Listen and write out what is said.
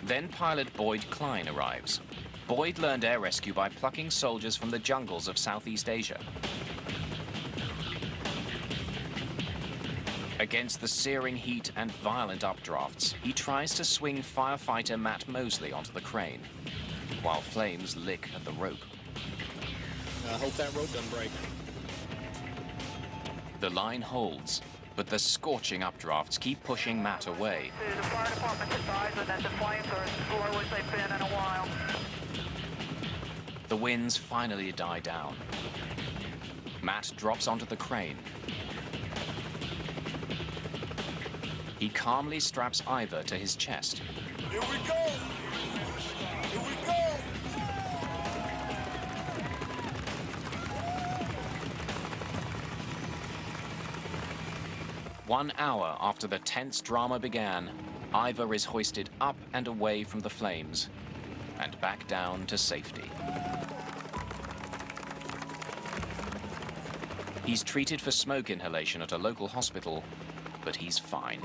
Then pilot Boyd Klein arrives. Boyd learned air rescue by plucking soldiers from the jungles of Southeast Asia. Against the searing heat and violent updrafts, he tries to swing firefighter Matt Mosley onto the crane, while flames lick at the rope. I hope that rope doesn't break. The line holds, but the scorching updrafts keep pushing Matt away. The fire department's advising that the flames are as low as they've been in a while. The winds finally die down. Matt drops onto the crane. He calmly straps Ivor to his chest. Here we go! Here we go! 1 hour after the tense drama began, Ivor is hoisted up and away from the flames and back down to safety. He's treated for smoke inhalation at a local hospital, but he's fine.